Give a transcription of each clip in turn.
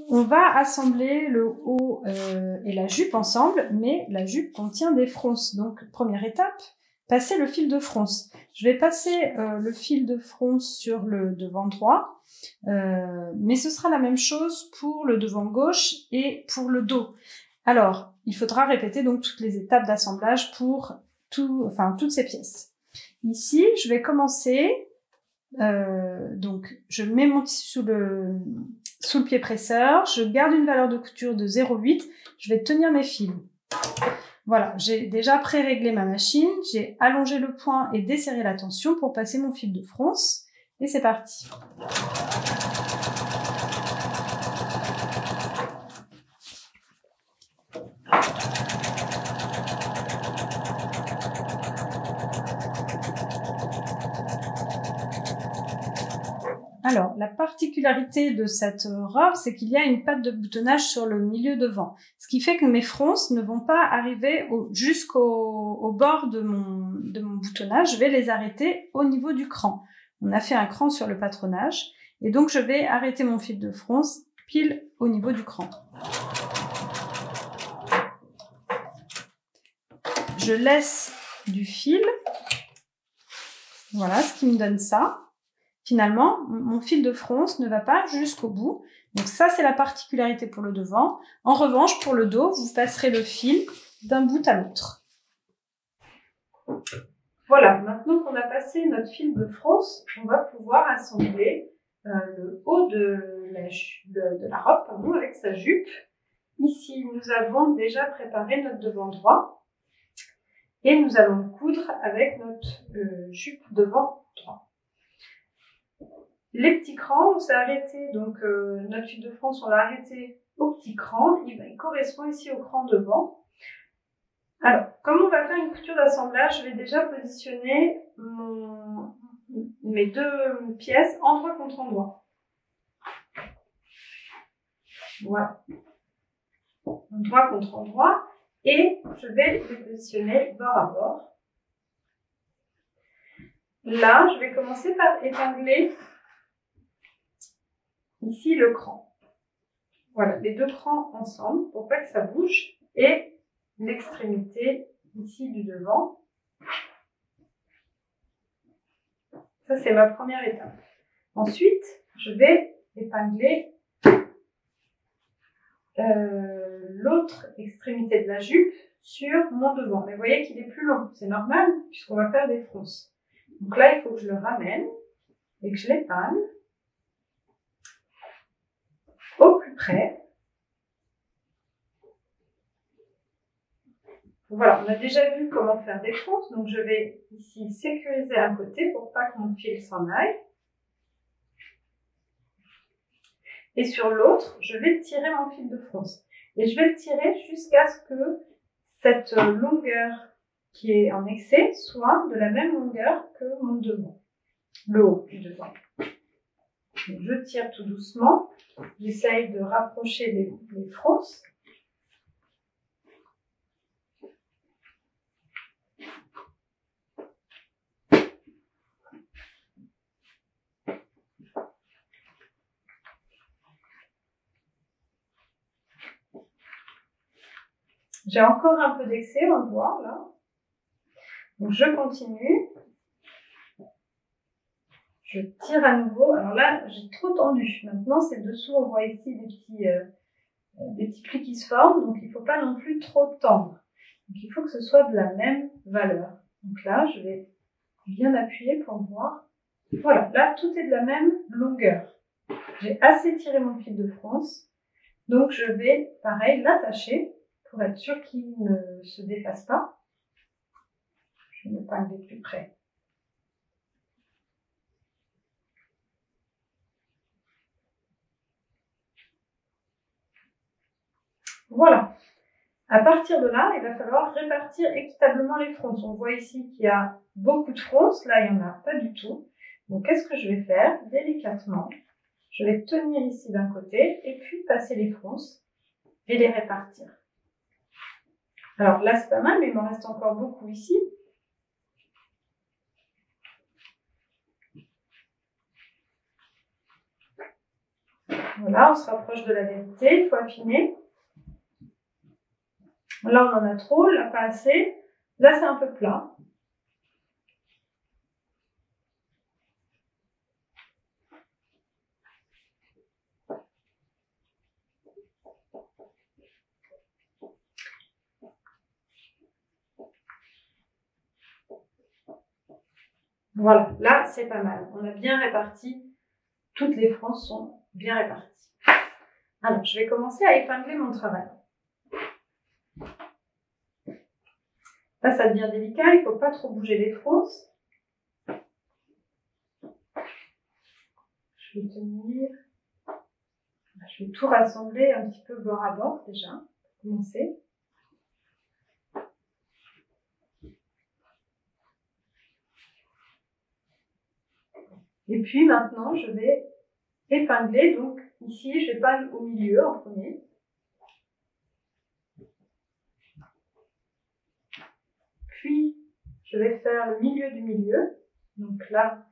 On va assembler le haut et la jupe ensemble, mais la jupe contient des fronces. Donc, première étape, passer le fil de fronce. Je vais passer le fil de fronce sur le devant droit, mais ce sera la même chose pour le devant gauche et pour le dos. Alors, il faudra répéter donc toutes les étapes d'assemblage pour toutes ces pièces. Ici, je vais commencer, donc je mets mon tissu sous le pied presseur, je garde une valeur de couture de 0,8, je vais tenir mes fils. Voilà, j'ai déjà pré-réglé ma machine, j'ai allongé le point et desserré la tension pour passer mon fil de fronce, et c'est parti. Alors, la particularité de cette robe, c'est qu'il y a une patte de boutonnage sur le milieu devant, ce qui fait que mes fronces ne vont pas arriver jusqu'au bord de mon boutonnage, je vais les arrêter au niveau du cran. On a fait un cran sur le patronage, et donc je vais arrêter mon fil de fronce pile au niveau du cran. Je laisse du fil, voilà ce qui me donne ça. Finalement, mon fil de fronce ne va pas jusqu'au bout. Donc ça, c'est la particularité pour le devant. En revanche, pour le dos, vous passerez le fil d'un bout à l'autre. Voilà, maintenant qu'on a passé notre fil de fronce, on va pouvoir assembler le haut de la robe avec sa jupe. Ici, nous avons déjà préparé notre devant droit et nous allons coudre avec notre jupe devant droit. Les petits crans, on s'est arrêté, donc notre fil de fronce, on l'a arrêté au petit cran, il correspond ici au cran devant. Alors, comme on va faire une couture d'assemblage, je vais déjà positionner mes deux pièces endroit contre endroit. Voilà. Endroit contre endroit, et je vais les positionner bord à bord. Là, je vais commencer par épingler ici le cran. Voilà, les deux crans ensemble pour pas que ça bouge, et l'extrémité ici du devant. Ça, c'est ma première étape. Ensuite, je vais épingler l'autre extrémité de la jupe sur mon devant. Mais vous voyez qu'il est plus long, c'est normal puisqu'on va faire des fronces. Donc là, il faut que je le ramène et que je l'épingle au plus près. Voilà, on a déjà vu comment faire des fronces, donc je vais ici sécuriser un côté pour pas que mon fil s'en aille. Et sur l'autre, je vais tirer mon fil de fronce. Et je vais le tirer jusqu'à ce que cette longueur qui est en excès soit de la même longueur que mon devant, le haut du devant. Donc je tire tout doucement, j'essaye de rapprocher les fronces. J'ai encore un peu d'excès, on le voit là. Donc je continue. Je tire à nouveau. Alors là, j'ai trop tendu. Maintenant, c'est dessous, on voit ici des petits plis qui se forment. Donc il ne faut pas non plus trop tendre. Donc il faut que ce soit de la même valeur. Donc là, je vais bien appuyer pour voir. Voilà, là, tout est de la même longueur. J'ai assez tiré mon fil de fronce. Donc je vais, pareil, l'attacher pour être sûr qu'il ne se défasse pas. Je vais m'épingler plus près. Voilà. À partir de là, il va falloir répartir équitablement les fronces. On voit ici qu'il y a beaucoup de fronces. Là, il n'y en a pas du tout. Donc, qu'est-ce que je vais faire? Délicatement, je vais tenir ici d'un côté et puis passer les fronces et les répartir. Alors là, c'est pas mal, mais il m'en reste encore beaucoup ici. Voilà, on se rapproche de la vérité, il faut affiner. Là, on en a trop, là, pas assez. Là, c'est un peu plat. Voilà, là, c'est pas mal. On a bien réparti. Toutes les franges sont bien réparties. Alors, je vais commencer à épingler mon travail. Là, ça devient délicat, il ne faut pas trop bouger les fronces. Je vais tenir. Je vais tout rassembler un petit peu bord à bord déjà, pour commencer. Et puis maintenant, je vais épingler. Donc ici, j'épingle au milieu en premier. Puis, je vais faire le milieu du milieu. Donc là,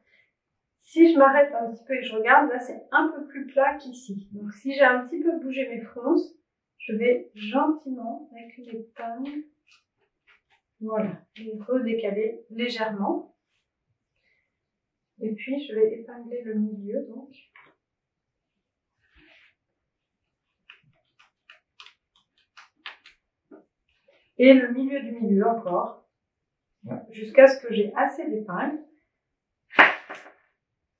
si je m'arrête un petit peu et que je regarde, là, c'est un peu plus plat qu'ici. Donc si j'ai un petit peu bougé mes fronces, je vais gentiment, avec une épingle, voilà, les redécaler légèrement. Et puis, je vais épingler le milieu, donc. Et le milieu du milieu encore, jusqu'à ce que j'ai assez d'épingles.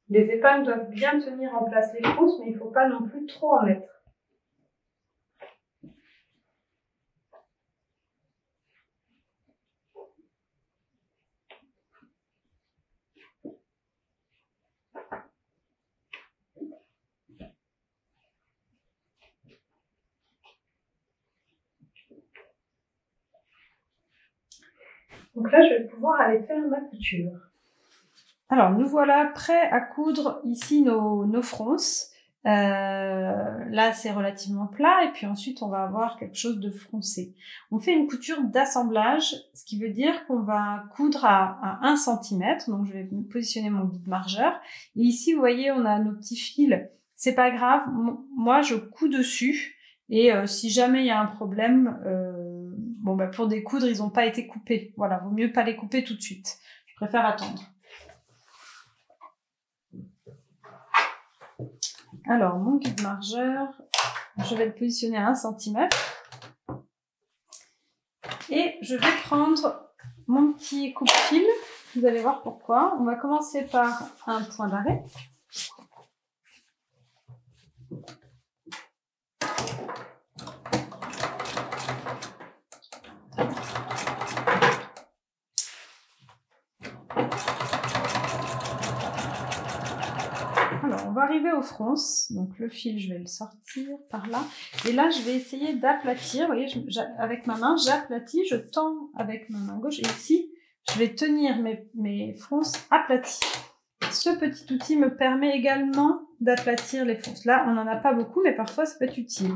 Les épingles doivent bien tenir en place les fronces, mais il ne faut pas non plus trop en mettre. Donc là, je vais pouvoir aller faire ma couture. Alors, nous voilà prêts à coudre ici nos fronces. Là, c'est relativement plat et puis ensuite, on va avoir quelque chose de froncé. On fait une couture d'assemblage, ce qui veut dire qu'on va coudre à 1 cm. Donc, je vais positionner mon guide margeur. Et ici, vous voyez, on a nos petits fils. C'est pas grave. Moi, je couds dessus. Et si jamais il y a un problème, pour découdre, ils n'ont pas été coupés. Voilà, vaut mieux pas les couper tout de suite. Je préfère attendre. Alors, mon guide margeur, je vais le positionner à 1 cm. Et je vais prendre mon petit coupe-fil. Vous allez voir pourquoi. On va commencer par un point d'arrêt. Alors, on va arriver aux fronces. Donc, le fil, je vais le sortir par là. Et là, je vais essayer d'aplatir. Vous voyez, avec ma main, j'aplatis, je tends avec ma main gauche. Et ici, je vais tenir mes fronces aplaties. Ce petit outil me permet également d'aplatir les fronces. Là, on n'en a pas beaucoup, mais parfois, ça peut être utile.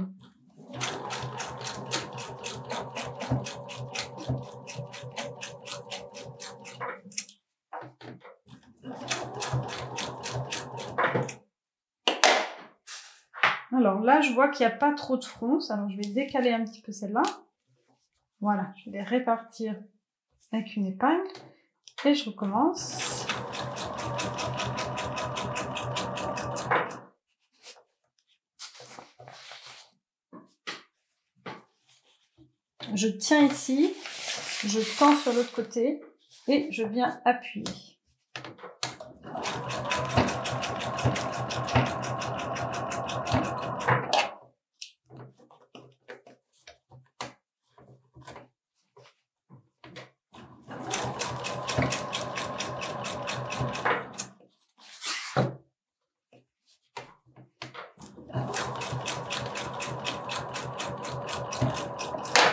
Alors là, je vois qu'il n'y a pas trop de fronces. Alors, je vais décaler un petit peu celle-là. Voilà, je vais les répartir avec une épingle. Et je recommence. Je tiens ici, je tends sur l'autre côté et je viens appuyer.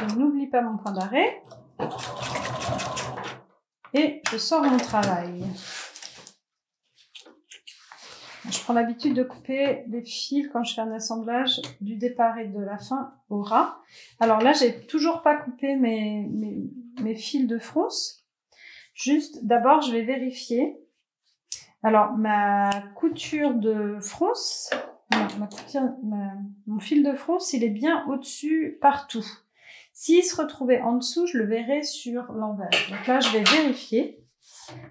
Je n'oublie pas mon point d'arrêt et je sors mon travail. Je prends l'habitude de couper les fils quand je fais un assemblage du départ et de la fin au ras. Alors là, j'ai toujours pas coupé mes fils de fronce. Juste, d'abord, je vais vérifier. Alors, ma couture de fronce, mon fil de fronce, il est bien au-dessus partout. S'il se retrouvait en dessous, je le verrais sur l'envers. Donc là, je vais vérifier.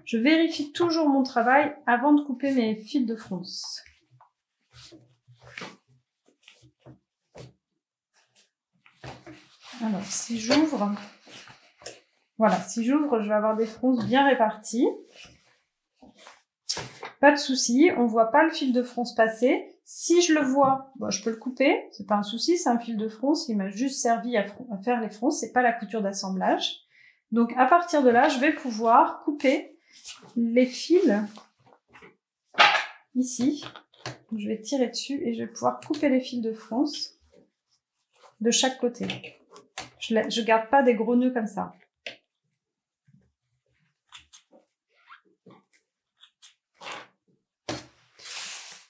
Je vérifie toujours mon travail avant de couper mes fils de fronce. Alors, si j'ouvre, voilà, si j'ouvre, je vais avoir des fronces bien réparties. Pas de souci, on voit pas le fil de fronce passer. Si je le vois, bon, je peux le couper, c'est pas un souci, c'est un fil de fronce, il m'a juste servi à faire les fronces, c'est pas la couture d'assemblage. Donc à partir de là, je vais pouvoir couper les fils ici. Je vais tirer dessus et je vais pouvoir couper les fils de fronce de chaque côté. Je garde pas des gros nœuds comme ça.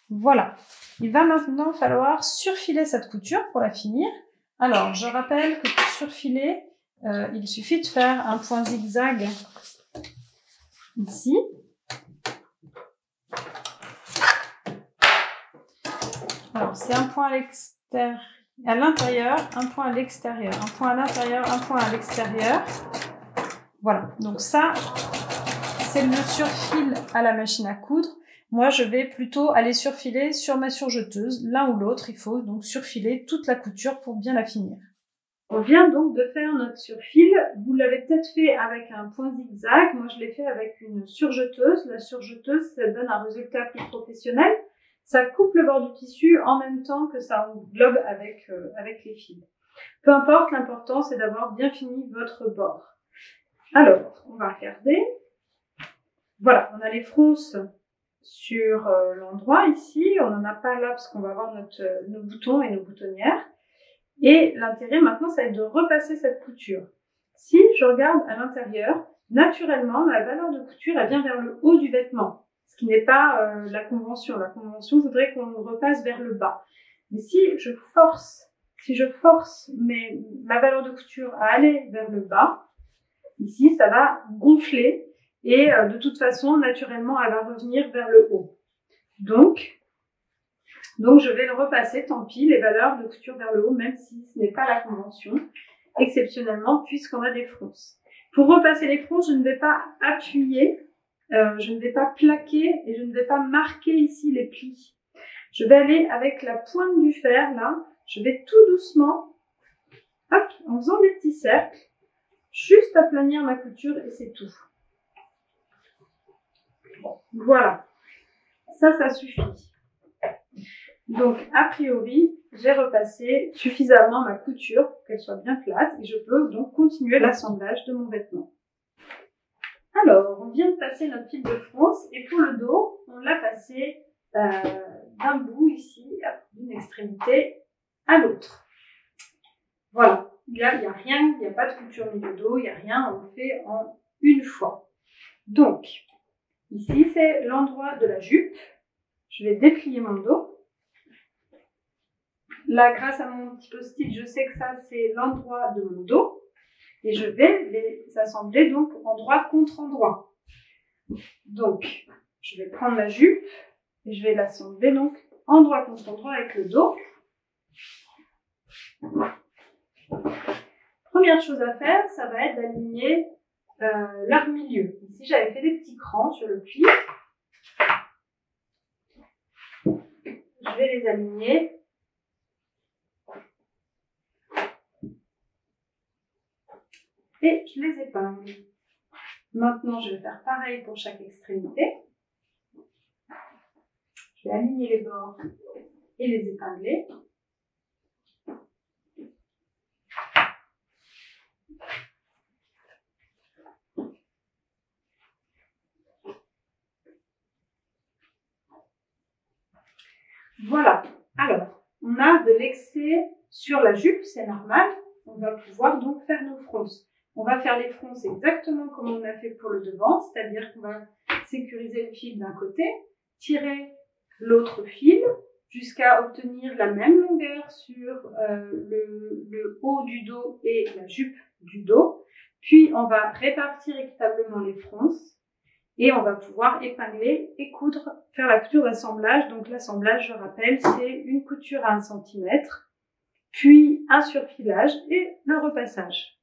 Voilà. Il va maintenant falloir surfiler cette couture pour la finir. Alors, je rappelle que pour surfiler, il suffit de faire un point zigzag ici. Alors, c'est un point à l'intérieur, un point à l'extérieur, un point à l'intérieur, un point à l'extérieur. Voilà. Donc ça, c'est le surfil à la machine à coudre. Moi, je vais plutôt aller surfiler sur ma surjeteuse. L'un ou l'autre, il faut donc surfiler toute la couture pour bien la finir. On vient donc de faire notre surfil. Vous l'avez peut-être fait avec un point zigzag. Moi, je l'ai fait avec une surjeteuse. La surjeteuse, ça donne un résultat plus professionnel. Ça coupe le bord du tissu en même temps que ça englobe avec les fils. Peu importe, l'important, c'est d'avoir bien fini votre bord. Alors, on va regarder. Voilà, on a les fronces sur l'endroit ici. On n'en a pas là parce qu'on va avoir nos boutons et nos boutonnières. Et l'intérêt maintenant, ça va être de repasser cette couture. Si je regarde à l'intérieur, naturellement, la valeur de couture, elle vient vers le haut du vêtement, ce qui n'est pas la convention. La convention voudrait qu'on repasse vers le bas. Mais si je force ma valeur de couture à aller vers le bas, ici, ça va gonfler et de toute façon, naturellement, elle va revenir vers le haut. Donc, je vais le repasser, tant pis, les valeurs de couture vers le haut, même si ce n'est pas la convention, exceptionnellement, puisqu'on a des fronces. Pour repasser les fronces, je ne vais pas appuyer, je ne vais pas plaquer et je ne vais pas marquer ici les plis. Je vais aller avec la pointe du fer, là, je vais tout doucement, hop, en faisant des petits cercles, juste aplanir ma couture et c'est tout. Voilà, ça suffit. Donc, a priori, j'ai repassé suffisamment ma couture pour qu'elle soit bien plate et je peux donc continuer l'assemblage de mon vêtement. Alors, on vient de passer notre fil de fronce et pour le dos, on l'a passé d'un bout ici, d'une extrémité à l'autre. Voilà, il n'y a rien, il n'y a pas de couture milieu dos, il n'y a rien, on le fait en une fois. Donc, ici, c'est l'endroit de la jupe. Je vais déplier mon dos. Là, grâce à mon petit post-it, je sais que ça, c'est l'endroit de mon dos. Et je vais les assembler donc endroit contre endroit. Donc, je vais prendre ma jupe et je vais l'assembler donc endroit contre endroit avec le dos. Première chose à faire, ça va être d'aligner leur milieu. Ici, j'avais fait des petits crans sur le pli. Je vais les aligner. Et je les épingle. Maintenant, je vais faire pareil pour chaque extrémité. Je vais aligner les bords et les épingler. Voilà. Alors, on a de l'excès sur la jupe, c'est normal. On va pouvoir donc faire nos fronces. On va faire les fronces exactement comme on a fait pour le devant, c'est-à-dire qu'on va sécuriser le fil d'un côté, tirer l'autre fil jusqu'à obtenir la même longueur sur le haut du dos et la jupe du dos. Puis, on va répartir équitablement les fronces Et on va pouvoir épingler et coudre, faire la couture d'assemblage. Donc l'assemblage, je rappelle, c'est une couture à 1 cm, puis un surfilage et le repassage.